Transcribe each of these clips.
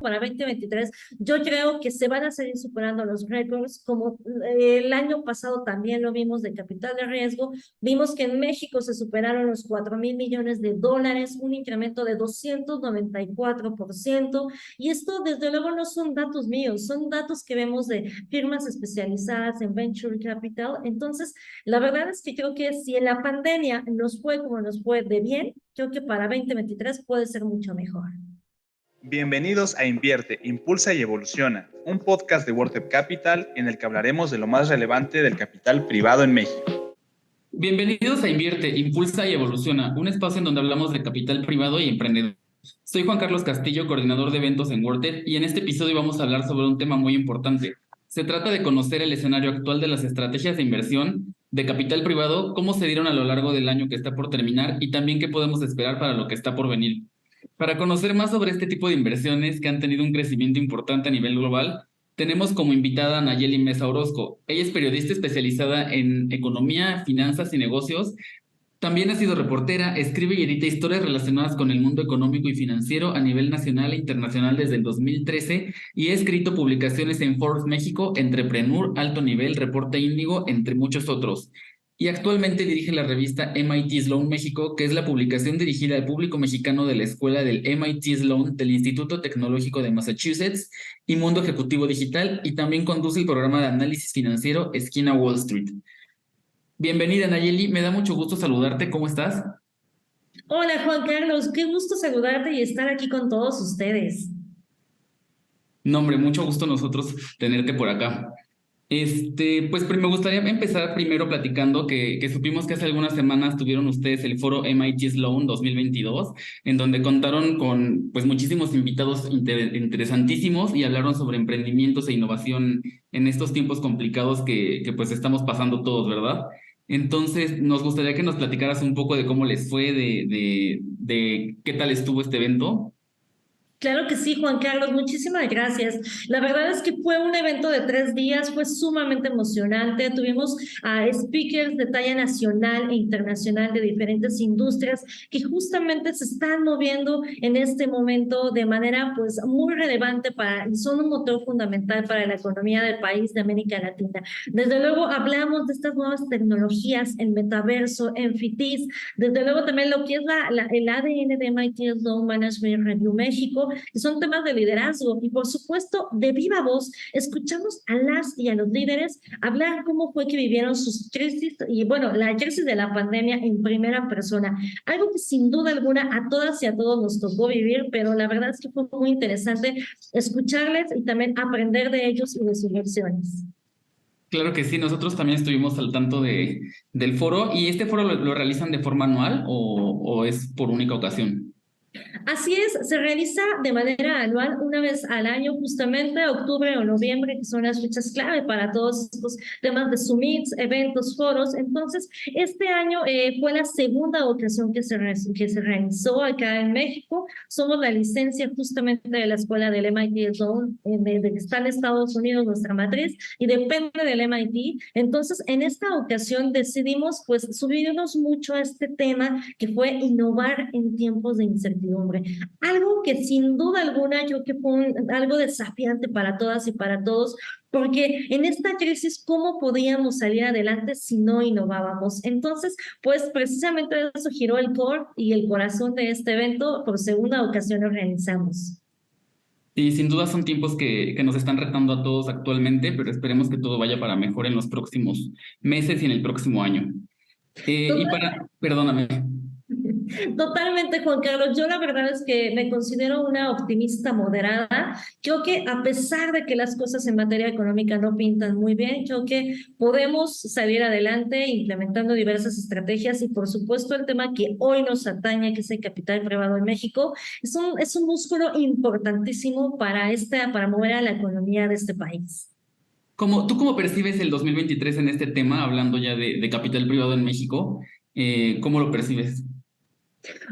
para 2023, yo creo que se van a seguir superando los récords, como el año pasado también lo vimos de capital de riesgo. Vimos que en México se superaron los 4,000 millones de dólares, un incremento de 294%. Y esto, desde luego, no son datos míos, son datos que vemos de firmas especializadas en Venture Capital. Entonces, la verdad es que creo que si en la pandemia nos fue como nos fue de bien, creo que para 2023 puede ser mucho mejor. Bienvenidos a Invierte, Impulsa y Evoluciona, un podcast de WordTap Capital en el que hablaremos de lo más relevante del capital privado en México. Bienvenidos a Invierte, Impulsa y Evoluciona, un espacio en donde hablamos de capital privado y emprendedores. Soy Juan Carlos Castillo, coordinador de eventos en WordTap, y en este episodio vamos a hablar sobre un tema muy importante. Se trata de conocer el escenario actual de las estrategias de inversión de capital privado, cómo se dieron a lo largo del año que está por terminar y también qué podemos esperar para lo que está por venir. Para conocer más sobre este tipo de inversiones que han tenido un crecimiento importante a nivel global, tenemos como invitada a Nayeli Mesa Orozco. Ella es periodista especializada en economía, finanzas y negocios. También ha sido reportera, escribe y edita historias relacionadas con el mundo económico y financiero a nivel nacional e internacional desde el 2013 y ha escrito publicaciones en Forbes México, Entrepreneur, Alto Nivel, Reporte Índigo, entre muchos otros. Y actualmente dirige la revista MIT Sloan México, que es la publicación dirigida al público mexicano de la escuela del MIT Sloan del Instituto Tecnológico de Massachusetts y Mundo Ejecutivo Digital, y también conduce el programa de análisis financiero Esquina Wall Street. Bienvenida, Nayeli, me da mucho gusto saludarte, ¿cómo estás? Hola Juan Carlos, qué gusto saludarte y estar aquí con todos ustedes. No, hombre, mucho gusto nosotros tenerte por acá. Pues me gustaría empezar primero platicando que supimos que hace algunas semanas tuvieron ustedes el foro MIT Sloan 2022, en donde contaron con pues muchísimos invitados interesantísimos y hablaron sobre emprendimientos e innovación en estos tiempos complicados que pues estamos pasando todos, ¿verdad? Entonces, nos gustaría que nos platicaras un poco de cómo les fue, de qué tal estuvo este evento. Claro que sí, Juan Carlos, muchísimas gracias. La verdad es que fue un evento de 3 días, fue sumamente emocionante. Tuvimos a speakers de talla nacional e internacional de diferentes industrias que justamente se están moviendo en este momento de manera pues muy relevante y son un motor fundamental para la economía del país de América Latina. Desde luego hablamos de estas nuevas tecnologías, el metaverso, en FITIS, desde luego también lo que es el ADN de MIT Sloan Management Review México, que son temas de liderazgo. Y por supuesto, de viva voz, escuchamos a las y a los líderes hablar cómo fue que vivieron sus crisis y, bueno, la crisis de la pandemia en primera persona. Algo que sin duda alguna a todas y a todos nos tocó vivir, pero la verdad es que fue muy interesante escucharles y también aprender de ellos y de sus lecciones. Claro que sí, nosotros también estuvimos al tanto del foro. ¿Y este foro lo realizan de forma anual o es por única ocasión? Así es, se realiza de manera anual, una vez al año, justamente octubre o noviembre, que son las fechas clave para todos estos temas de summits, eventos, foros. Entonces, este año fue la segunda ocasión que se realizó acá en México. Somos la licencia justamente de la escuela del MIT Sloan, desde que está en Estados Unidos nuestra matriz, y depende del MIT. Entonces, en esta ocasión decidimos pues subirnos mucho a este tema que fue innovar en tiempos de incertidumbre. Algo que sin duda alguna yo creo que fue algo desafiante para todas y para todos, porque en esta crisis, ¿cómo podíamos salir adelante si no innovábamos? Entonces, pues precisamente eso giró el core y el corazón de este evento. Por segunda ocasión lo realizamos. Y sin duda son tiempos que nos están retando a todos actualmente, pero esperemos que todo vaya para mejor en los próximos meses y en el próximo año. Perdóname. Totalmente, Juan Carlos. Yo la verdad es que me considero una optimista moderada. Creo que a pesar de que las cosas en materia económica no pintan muy bien, creo que podemos salir adelante implementando diversas estrategias y por supuesto el tema que hoy nos atañe, que es el capital privado en México, es un músculo importantísimo para mover a la economía de este país. ¿Tú cómo percibes el 2023 en este tema, hablando ya de capital privado en México? ¿Cómo lo percibes?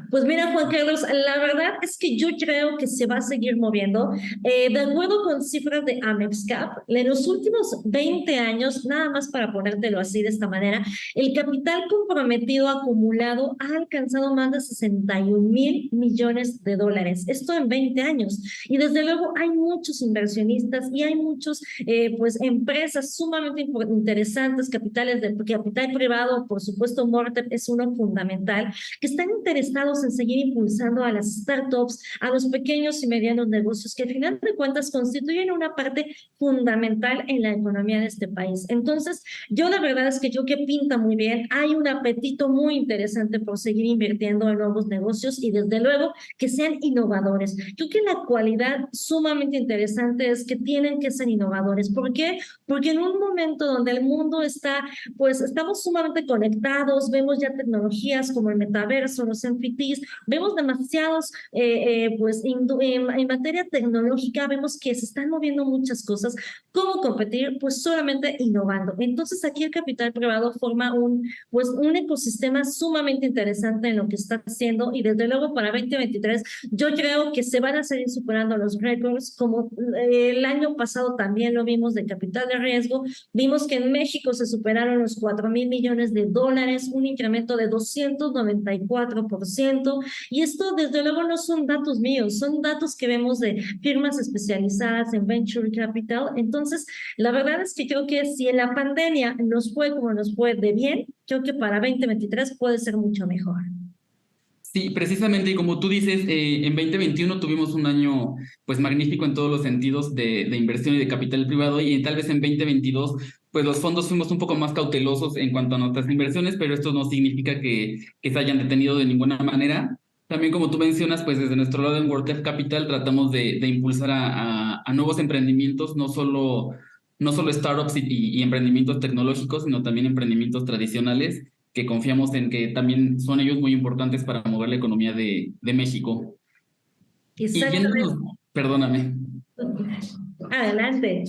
Pues mira, Juan Carlos, la verdad es que yo creo que se va a seguir moviendo. De acuerdo con cifras de Amexcap, en los últimos 20 años, nada más para ponértelo así de esta manera, el capital comprometido acumulado ha alcanzado más de 61.000 millones de dólares. Esto en 20 años. Y desde luego hay muchos inversionistas y hay muchos, pues, empresas sumamente interesantes, capitales de capital privado, por supuesto, Mortep es uno fundamental que están interesados en seguir impulsando a las startups, a los pequeños y medianos negocios, que al final de cuentas constituyen una parte fundamental en la economía de este país. Entonces, yo la verdad es que yo que pinta muy bien, hay un apetito muy interesante por seguir invirtiendo en nuevos negocios y desde luego que sean innovadores. Creo que la cualidad sumamente interesante es que tienen que ser innovadores. ¿Por qué? Porque en un momento donde el mundo está, pues estamos sumamente conectados, vemos ya tecnologías como el metaverso, los NFTs, vemos demasiados, pues en materia tecnológica, vemos que se están moviendo muchas cosas. ¿Cómo competir? Pues solamente innovando. Entonces aquí el capital privado forma pues un ecosistema sumamente interesante en lo que está haciendo y desde luego para 2023 yo creo que se van a seguir superando los récords como el año pasado también lo vimos de capital de riesgo. Vimos que en México se superaron los 4.000 millones de dólares, un incremento de 294%. Y esto, desde luego, no son datos míos, son datos que vemos de firmas especializadas en Venture Capital. Entonces, la verdad es que creo que si en la pandemia nos fue como nos fue de bien, creo que para 2023 puede ser mucho mejor. Sí, precisamente, y como tú dices, en 2021 tuvimos un año pues magnífico en todos los sentidos de inversión y de capital privado, y tal vez en 2022 pues los fondos fuimos un poco más cautelosos en cuanto a nuestras inversiones, pero esto no significa que se hayan detenido de ninguna manera. También como tú mencionas, pues desde nuestro lado en WordTech Capital tratamos de impulsar a nuevos emprendimientos, no solo startups y emprendimientos tecnológicos, sino también emprendimientos tradicionales que confiamos en que también son ellos muy importantes para mover la economía de México. Y Exactamente. yéndonos, perdóname, Adelante.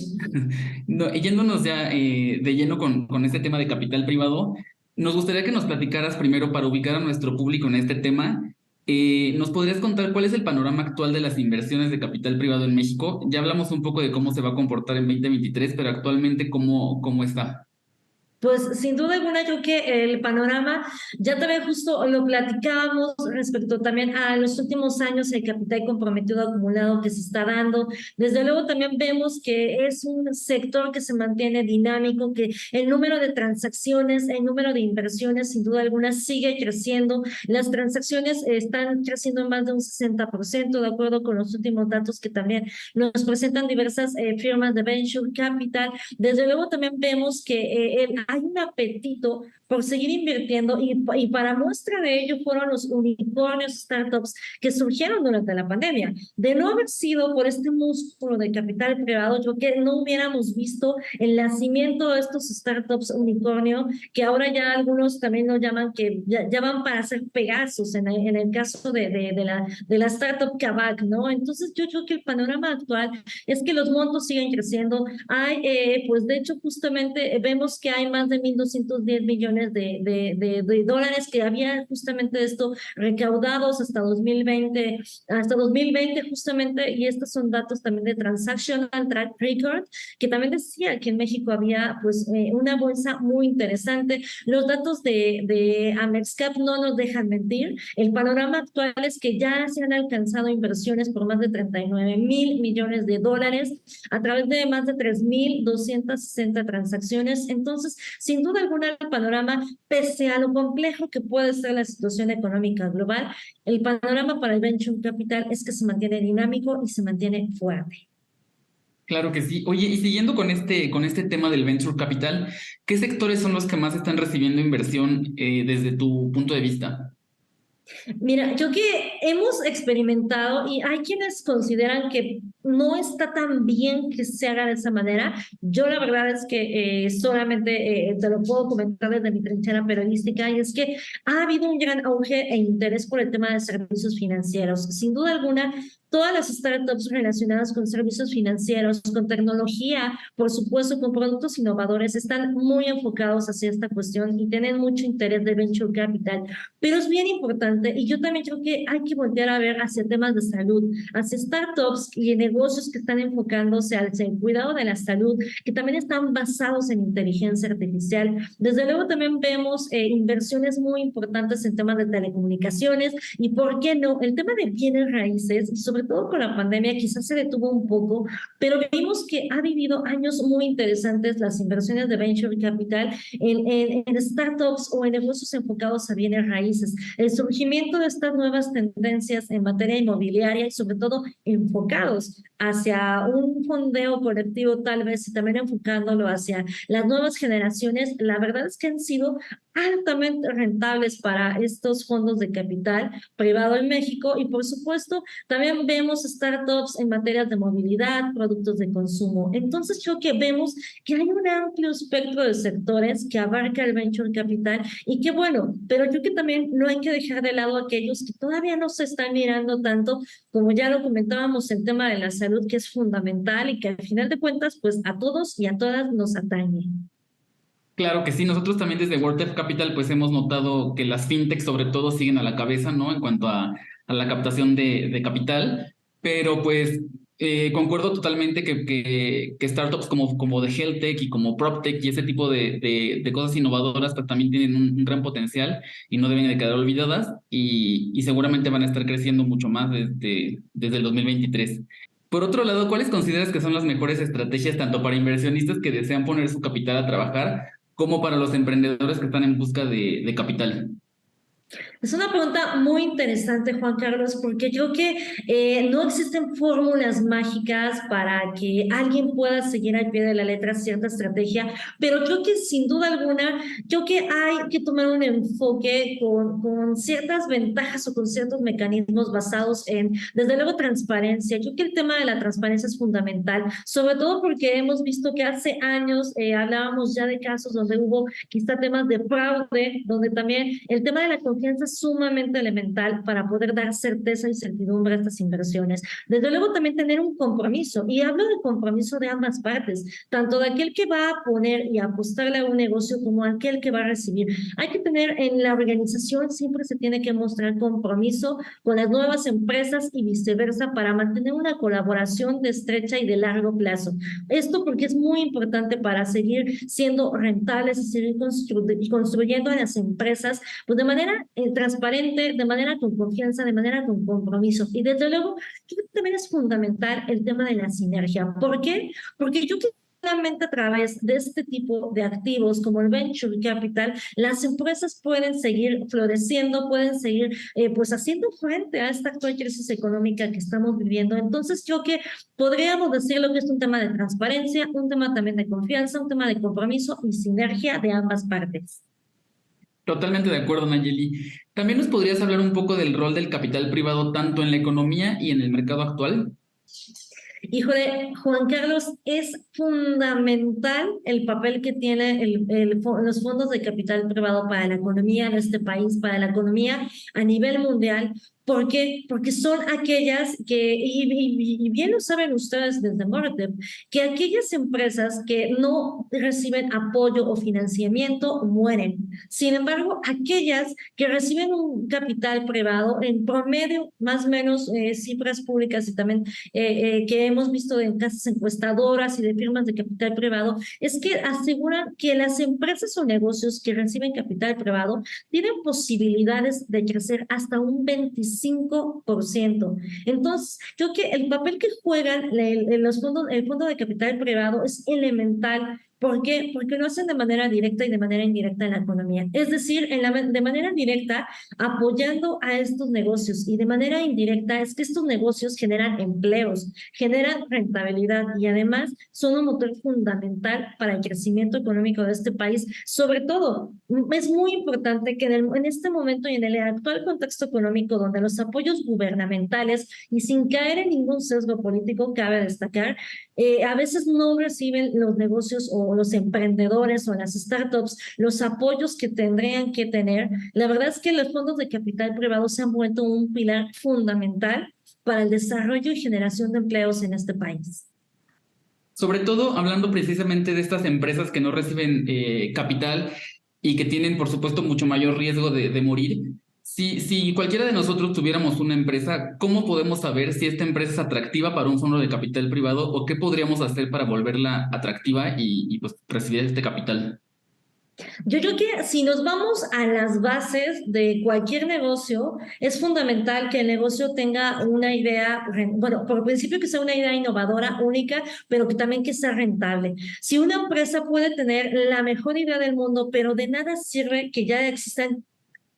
no, yéndonos ya de lleno con este tema de capital privado, nos gustaría que nos platicaras primero para ubicar a nuestro público en este tema. ¿Nos podrías contar cuál es el panorama actual de las inversiones de capital privado en México? Ya hablamos un poco de cómo se va a comportar en 2023, pero actualmente cómo está. Pues sin duda alguna, creo que el panorama, ya también justo lo platicábamos respecto también a los últimos años, el capital comprometido acumulado que se está dando. Desde luego también vemos que es un sector que se mantiene dinámico, que el número de transacciones, el número de inversiones, sin duda alguna, sigue creciendo. Las transacciones están creciendo en más de un 60%, de acuerdo con los últimos datos que también nos presentan diversas firmas de Venture Capital. Desde luego también vemos que hay un apetito por seguir invirtiendo y para muestra de ello fueron los unicornios startups que surgieron durante la pandemia. De no haber sido por este músculo de capital privado, yo creo que no hubiéramos visto el nacimiento de estos startups unicornio, que ahora ya algunos también lo llaman que ya van para ser Pegasus en el caso de la startup Kavak, ¿no? Entonces yo creo que el panorama actual es que los montos siguen creciendo. Hay, pues de hecho, justamente vemos que hay más de 1.210 millones de dólares que había justamente esto recaudados hasta 2020 justamente, y estos son datos también de Transactional Track Record, que también decía que en México había pues una bolsa muy interesante. Los datos de Amexcap no nos dejan mentir. El panorama actual es que ya se han alcanzado inversiones por más de 39.000 millones de dólares a través de más de 3.260 transacciones. Entonces, sin duda alguna, el panorama, pese a lo complejo que puede ser la situación económica global, el panorama para el Venture Capital es que se mantiene dinámico y se mantiene fuerte. Claro que sí. Oye, y siguiendo con este tema del Venture Capital, ¿qué sectores son los que más están recibiendo inversión desde tu punto de vista? Mira, yo que hemos experimentado y hay quienes consideran que no está tan bien que se haga de esa manera. Yo la verdad es que solamente te lo puedo comentar desde mi trinchera periodística, y es que ha habido un gran auge e interés por el tema de servicios financieros. Sin duda alguna, todas las startups relacionadas con servicios financieros, con tecnología, por supuesto, con productos innovadores, están muy enfocados hacia esta cuestión y tienen mucho interés de venture capital. Pero es bien importante, y yo también creo que hay que voltear a ver hacia temas de salud, hacia startups y negocios que están enfocándose hacia el cuidado de la salud, que también están basados en inteligencia artificial. Desde luego también vemos inversiones muy importantes en temas de telecomunicaciones y, ¿por qué no?, el tema de bienes raíces, y sobre todo con la pandemia quizás se detuvo un poco, pero vimos que ha vivido años muy interesantes las inversiones de venture capital en startups o en negocios enfocados a bienes raíces. El surgimiento de estas nuevas tendencias en materia inmobiliaria y sobre todo enfocados hacia un fondeo colectivo tal vez, y también enfocándolo hacia las nuevas generaciones, la verdad es que han sido altamente rentables para estos fondos de capital privado en México. Y por supuesto también vemos startups en materias de movilidad, productos de consumo. Entonces creo que vemos que hay un amplio espectro de sectores que abarca el venture capital, y qué bueno, pero creo que también no hay que dejar de lado aquellos que todavía no se están mirando tanto, como ya lo comentábamos, el tema de la salud, que es fundamental y que al final de cuentas pues a todos y a todas nos atañe. Claro que sí, nosotros también desde WordTech Capital pues hemos notado que las fintechs sobre todo siguen a la cabeza, ¿no? En cuanto a la captación de capital, pero pues concuerdo totalmente que startups como de HealthTech y como PropTech y ese tipo de cosas innovadoras pues también tienen un gran potencial y no deben de quedar olvidadas y seguramente van a estar creciendo mucho más desde el 2023. Por otro lado, ¿cuáles consideras que son las mejores estrategias tanto para inversionistas que desean poner su capital a trabajar como para los emprendedores que están en busca de capital? Es una pregunta muy interesante, Juan Carlos, porque creo que no existen fórmulas mágicas para que alguien pueda seguir al pie de la letra cierta estrategia, pero creo que sin duda alguna, creo que hay que tomar un enfoque con ciertas ventajas o con ciertos mecanismos basados en, desde luego, transparencia. Creo que el tema de la transparencia es fundamental, sobre todo porque hemos visto que hace años hablábamos ya de casos donde hubo quizá temas de fraude, donde también el tema de la confianza es sumamente elemental para poder dar certeza y certidumbre a estas inversiones. Desde luego también tener un compromiso, y hablo de compromiso de ambas partes, tanto de aquel que va a poner y apostarle a un negocio como aquel que va a recibir. Hay que tener en la organización, siempre se tiene que mostrar compromiso con las nuevas empresas y viceversa, para mantener una colaboración de estrecha y de largo plazo. Esto porque es muy importante para seguir siendo rentables y seguir construyendo a las empresas pues de manera transparente, de manera con confianza, de manera con compromiso. Y desde luego, creo que también es fundamental el tema de la sinergia. ¿Por qué? Porque yo creo que solamente a través de este tipo de activos como el venture capital, las empresas pueden seguir floreciendo, pueden seguir pues haciendo frente a esta actual crisis económica que estamos viviendo. Entonces creo que podríamos decirlo que es un tema de transparencia, un tema también de confianza, un tema de compromiso y sinergia de ambas partes. Totalmente de acuerdo, Nayeli. ¿También nos podrías hablar un poco del rol del capital privado tanto en la economía y en el mercado actual? Híjole, Juan Carlos, es fundamental el papel que tiene los fondos de capital privado para la economía en este país, para la economía a nivel mundial. ¿Por qué? Porque son aquellas que, y bien lo saben ustedes desde Mortep, que aquellas empresas que no reciben apoyo o financiamiento mueren. Sin embargo, aquellas que reciben un capital privado, en promedio, más o menos cifras públicas y también que hemos visto en casas encuestadoras y de firmas de capital privado, es que aseguran que las empresas o negocios que reciben capital privado tienen posibilidades de crecer hasta un 25%. Entonces, creo que el papel que juegan el fondo de capital privado es elemental ¿Por qué? Porque lo hacen de manera directa y de manera indirecta en la economía. Es decir, de manera directa, apoyando a estos negocios y de manera indirecta es que estos negocios generan empleos, generan rentabilidad y además son un motor fundamental para el crecimiento económico de este país. Sobre todo, es muy importante que en este momento y en el actual contexto económico donde los apoyos gubernamentales y sin caer en ningún sesgo político, cabe destacar, a veces no reciben los negocios o los emprendedores o las startups los apoyos que tendrían que tener. La verdad es que los fondos de capital privado se han vuelto un pilar fundamental para el desarrollo y generación de empleos en este país. Sobre todo hablando precisamente de estas empresas que no reciben capital y que tienen, por supuesto, mucho mayor riesgo de morir. Si cualquiera de nosotros tuviéramos una empresa, ¿cómo podemos saber si esta empresa es atractiva para un fondo de capital privado o qué podríamos hacer para volverla atractiva y pues recibir este capital? Yo creo que si nos vamos a las bases de cualquier negocio, es fundamental que el negocio tenga una idea, bueno, por principio que sea una idea innovadora, única, pero que también que sea rentable. Si una empresa puede tener la mejor idea del mundo, pero de nada sirve que ya existan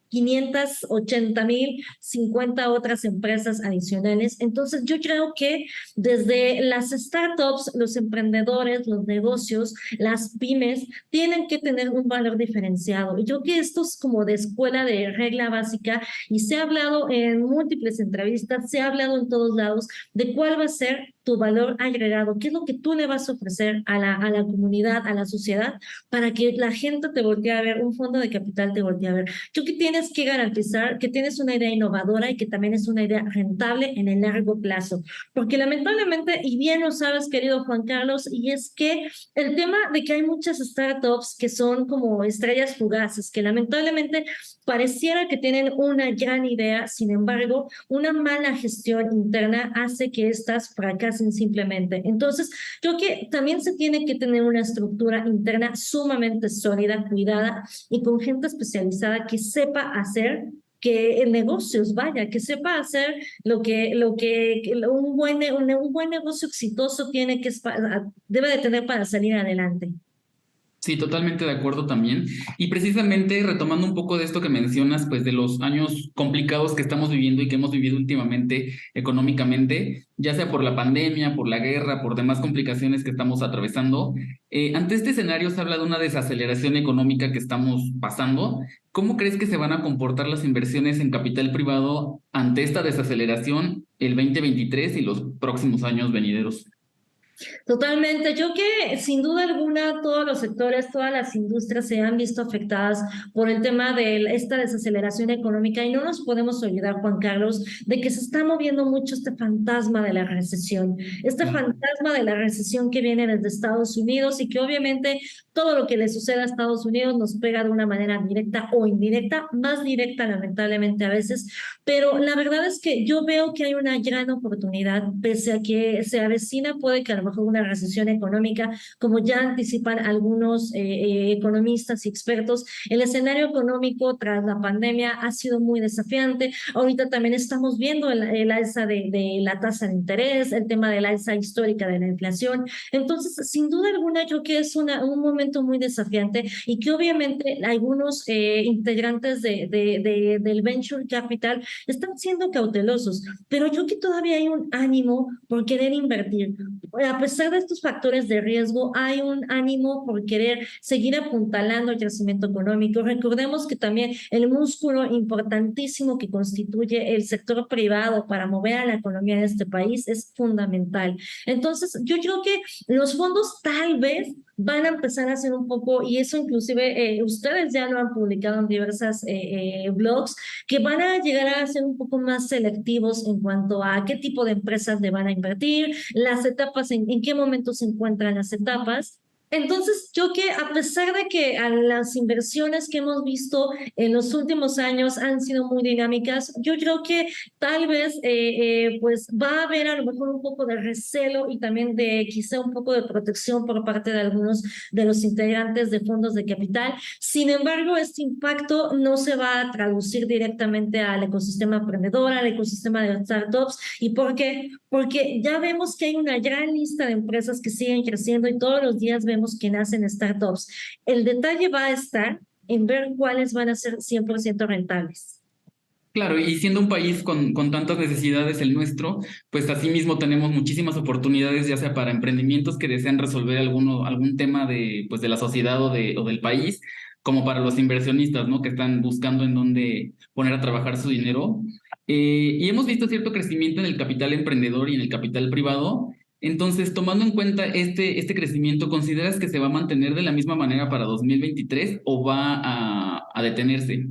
580,000, 50 otras empresas adicionales. Entonces, yo creo que desde las startups, los emprendedores, los negocios, las pymes, tienen que tener un valor diferenciado. Y yo creo que esto es como de escuela de regla básica y se ha hablado en múltiples entrevistas, se ha hablado en todos lados de cuál va a ser tu valor agregado, qué es lo que tú le vas a ofrecer a la comunidad, a la sociedad, para que la gente te voltee a ver, un fondo de capital te voltee a ver. Creo que tienes que garantizar que tienes una idea innovadora y que también es una idea rentable en el largo plazo. Porque lamentablemente, y bien lo sabes, querido Juan Carlos, y es que el tema de que hay muchas startups que son como estrellas fugaces, que lamentablemente pareciera que tienen una gran idea, sin embargo, una mala gestión interna hace que estas fracasen simplemente. Entonces, creo que también se tiene que tener una estructura interna sumamente sólida, cuidada y con gente especializada que sepa hacer que en negocios, vaya, que sepa hacer un buen negocio exitoso debe de tener para salir adelante. Sí, totalmente de acuerdo también. Y precisamente retomando un poco de esto que mencionas, pues de los años complicados que estamos viviendo y que hemos vivido últimamente económicamente, ya sea por la pandemia, por la guerra, por demás complicaciones que estamos atravesando, ante este escenario se habla de una desaceleración económica que estamos pasando. ¿Cómo crees que se van a comportar las inversiones en capital privado ante esta desaceleración el 2023 y los próximos años venideros? Totalmente. Yo que sin duda alguna todos los sectores, todas las industrias se han visto afectadas por el tema de esta desaceleración económica y no nos podemos olvidar, Juan Carlos, de que se está moviendo mucho este fantasma de la recesión, este fantasma de la recesión que viene desde Estados Unidos y que obviamente todo lo que le sucede a Estados Unidos nos pega de una manera directa o indirecta, más directa lamentablemente a veces, pero la verdad es que yo veo que hay una gran oportunidad, pese a que se avecina, puede que a lo mejor una recesión económica, como ya anticipan algunos economistas y expertos. El escenario económico tras la pandemia ha sido muy desafiante. Ahorita también estamos viendo el alza de la tasa de interés, el tema del alza histórica de la inflación. Entonces, sin duda alguna, creo que es un momento muy desafiante y que obviamente algunos integrantes del Venture Capital están siendo cautelosos, pero yo creo que todavía hay un ánimo por querer invertir. A pesar de estos factores de riesgo, hay un ánimo por querer seguir apuntalando el crecimiento económico. Recordemos que también el músculo importantísimo que constituye el sector privado para mover a la economía de este país es fundamental. Entonces, yo creo que los fondos tal vez van a empezar a hacer un poco, y eso inclusive ustedes ya lo han publicado en diversas blogs, que van a llegar a ser un poco más selectivos en cuanto a qué tipo de empresas le van a invertir, las etapas, en qué momento se encuentran las etapas. Entonces, yo que a pesar de que a las inversiones que hemos visto en los últimos años han sido muy dinámicas, yo creo que tal vez pues va a haber a lo mejor un poco de recelo y también de quizá un poco de protección por parte de algunos de los integrantes de fondos de capital. Sin embargo, este impacto no se va a traducir directamente al ecosistema emprendedor, al ecosistema de startups. ¿Y por qué? Porque ya vemos que hay una gran lista de empresas que siguen creciendo y todos los días vemos vemos que nacen startups. El detalle va a estar en ver cuáles van a ser 100% rentables. Claro, y siendo un país con tantas necesidades el nuestro, pues asimismo tenemos muchísimas oportunidades, ya sea para emprendimientos que desean resolver algún tema pues de la sociedad o del país, como para los inversionistas, ¿no? Que están buscando en dónde poner a trabajar su dinero. Y hemos visto cierto crecimiento en el capital emprendedor y en el capital privado. Entonces, tomando en cuenta este crecimiento, ¿consideras que se va a mantener de la misma manera para 2023 o va a detenerse?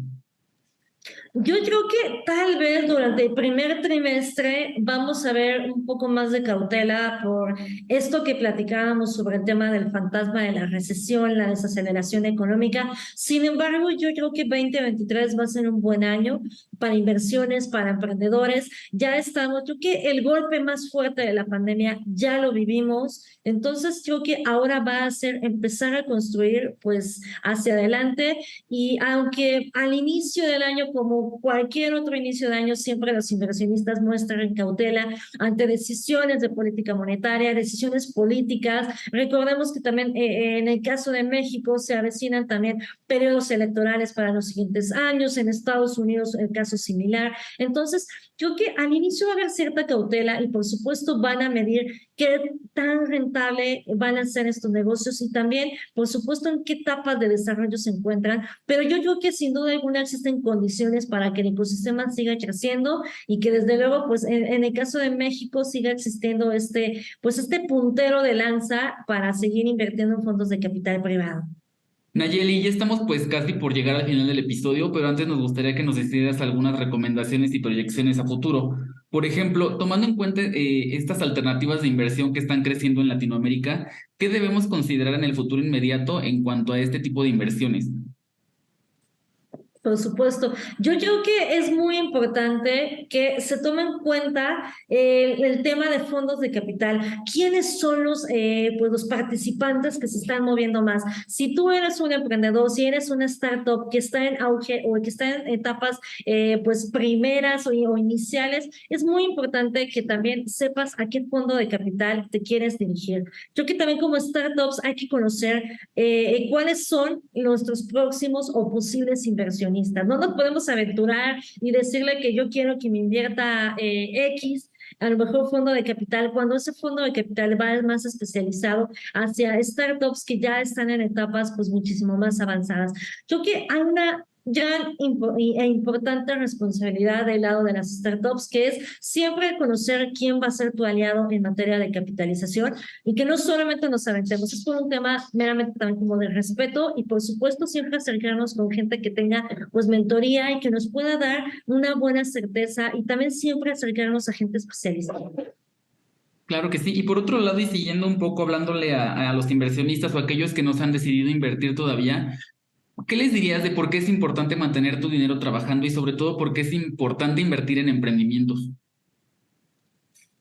Yo creo que tal vez durante el primer trimestre vamos a ver un poco más de cautela por esto que platicábamos sobre el tema del fantasma de la recesión, la desaceleración económica. Sin embargo, yo creo que 2023 va a ser un buen año para inversiones, para emprendedores. Ya estamos, creo que el golpe más fuerte de la pandemia ya lo vivimos. Entonces, creo que ahora va a ser empezar a construir pues hacia adelante y aunque al inicio del año, como cualquier otro inicio de año, siempre los inversionistas muestran cautela ante decisiones de política monetaria, decisiones políticas. Recordemos que también en el caso de México se avecinan también periodos electorales para los siguientes años, en Estados Unidos el caso similar. Entonces, creo que al inicio va a haber cierta cautela y por supuesto van a medir qué tan rentable van a ser estos negocios y también, por supuesto, en qué etapas de desarrollo se encuentran, pero yo creo que sin duda alguna existen condiciones para que el ecosistema siga creciendo y que desde luego, pues en el caso de México siga existiendo pues este puntero de lanza para seguir invirtiendo en fondos de capital privado. Nayeli, ya estamos pues casi por llegar al final del episodio, pero antes nos gustaría que nos hicieras algunas recomendaciones y proyecciones a futuro. Por ejemplo, tomando en cuenta estas alternativas de inversión que están creciendo en Latinoamérica, ¿qué debemos considerar en el futuro inmediato en cuanto a este tipo de inversiones? Por supuesto. Yo creo que es muy importante que se tome en cuenta el tema de fondos de capital. ¿Quiénes son pues los participantes que se están moviendo más? Si tú eres un emprendedor, si eres una startup que está en auge o que está en etapas pues primeras o iniciales, es muy importante que también sepas a qué fondo de capital te quieres dirigir. Yo creo que también como startups hay que conocer cuáles son nuestros próximos o posibles inversionistas. No nos podemos aventurar y decirle que yo quiero que me invierta X, a lo mejor fondo de capital, cuando ese fondo de capital va más especializado hacia startups que ya están en etapas pues muchísimo más avanzadas. Yo creo que hay una gran e importante responsabilidad del lado de las startups, que es siempre conocer quién va a ser tu aliado en materia de capitalización y que no solamente nos aventemos, es por un tema meramente también como de respeto y por supuesto siempre acercarnos con gente que tenga pues mentoría y que nos pueda dar una buena certeza y también siempre acercarnos a gente especializada. Claro que sí. Y por otro lado, y siguiendo un poco hablándole a los inversionistas o a aquellos que no se han decidido invertir todavía, ¿qué les dirías de por qué es importante mantener tu dinero trabajando y sobre todo por qué es importante invertir en emprendimientos?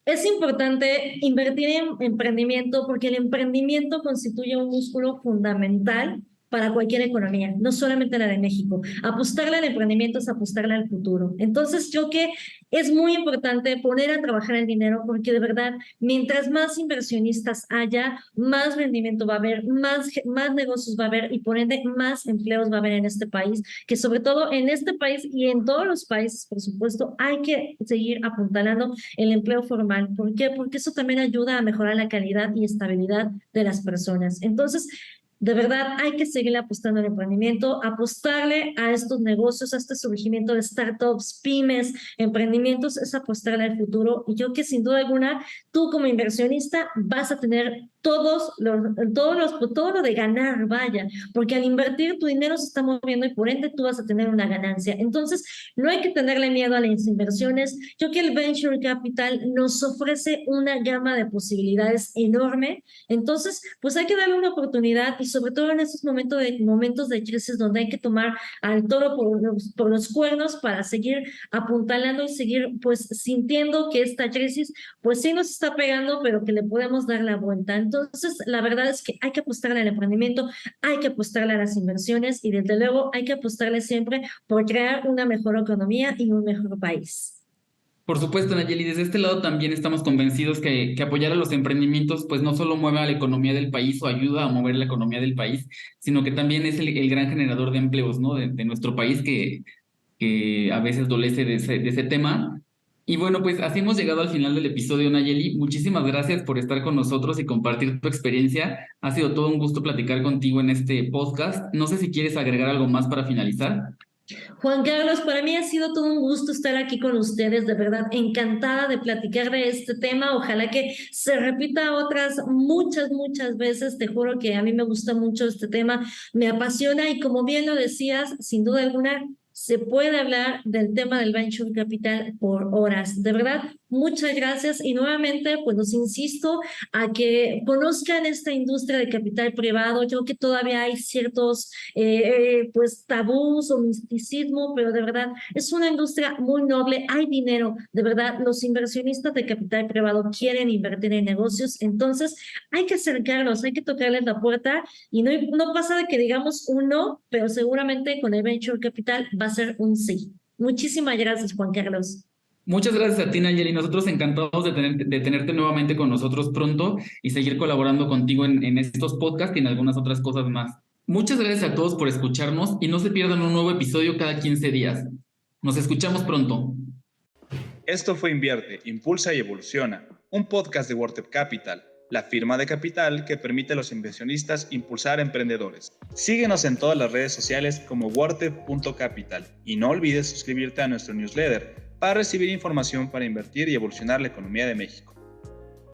Es importante invertir en emprendimiento porque el emprendimiento constituye un músculo fundamental para cualquier economía, no solamente la de México. Apostarle al emprendimiento es apostarle al futuro. Entonces, yo que es muy importante poner a trabajar el dinero porque de verdad, mientras más inversionistas haya, más rendimiento va a haber, más negocios va a haber y por ende más empleos va a haber en este país, que sobre todo en este país y en todos los países, por supuesto, hay que seguir apuntalando el empleo formal. ¿Por qué? Porque eso también ayuda a mejorar la calidad y estabilidad de las personas. Entonces, de verdad, hay que seguir apostando al emprendimiento, apostarle a estos negocios, a este surgimiento de startups, pymes, emprendimientos, es apostarle al futuro. Y yo que sin duda alguna, tú como inversionista vas a tener todo lo de ganar, vaya, porque al invertir tu dinero se está moviendo y por ende tú vas a tener una ganancia. Entonces, no hay que tenerle miedo a las inversiones. Yo que el Venture Capital nos ofrece una gama de posibilidades enorme. Entonces, pues hay que darle una oportunidad y sobre todo en estos momentos de crisis donde hay que tomar al toro por los cuernos para seguir apuntalando y seguir pues sintiendo que esta crisis pues sí nos está pegando, pero que le podemos dar la vuelta. Entonces, la verdad es que hay que apostarle al emprendimiento, hay que apostarle a las inversiones y desde luego hay que apostarle siempre por crear una mejor economía y un mejor país. Por supuesto, Nayeli, desde este lado también estamos convencidos que apoyar a los emprendimientos pues no solo mueve a la economía del país o ayuda a mover la economía del país, sino que también es el gran generador de empleos, ¿no? De nuestro país que a veces adolece de ese tema. Y bueno, pues así hemos llegado al final del episodio, Nayeli. Muchísimas gracias por estar con nosotros y compartir tu experiencia. Ha sido todo un gusto platicar contigo en este podcast. No sé si quieres agregar algo más para finalizar. Juan Carlos, para mí ha sido todo un gusto estar aquí con ustedes, de verdad, encantada de platicar de este tema. Ojalá que se repita otras muchas veces. Te juro que a mí me gusta mucho este tema, me apasiona y como bien lo decías, sin duda alguna, se puede hablar del tema del venture capital por horas. De verdad, muchas gracias y nuevamente, pues los insisto a que conozcan esta industria de capital privado. Yo creo que todavía hay ciertos pues tabús o misticismo, pero de verdad es una industria muy noble, hay dinero, de verdad los inversionistas de capital privado quieren invertir en negocios, entonces hay que acercarlos, hay que tocarles la puerta y no pasa de que digamos un no, pero seguramente con el venture capital va a ser un sí. Muchísimas gracias, Juan Carlos. Muchas gracias a ti, Nayeli. Nosotros encantados de tenerte nuevamente con nosotros pronto y seguir colaborando contigo en estos podcasts y en algunas otras cosas más. Muchas gracias a todos por escucharnos y no se pierdan un nuevo episodio cada 15 días. Nos escuchamos pronto. Esto fue Invierte, Impulsa y Evoluciona, un podcast de WordTep Capital, la firma de capital que permite a los inversionistas impulsar a emprendedores. Síguenos en todas las redes sociales como wordtep.capital y no olvides suscribirte a nuestro newsletter para recibir información para invertir y evolucionar la economía de México.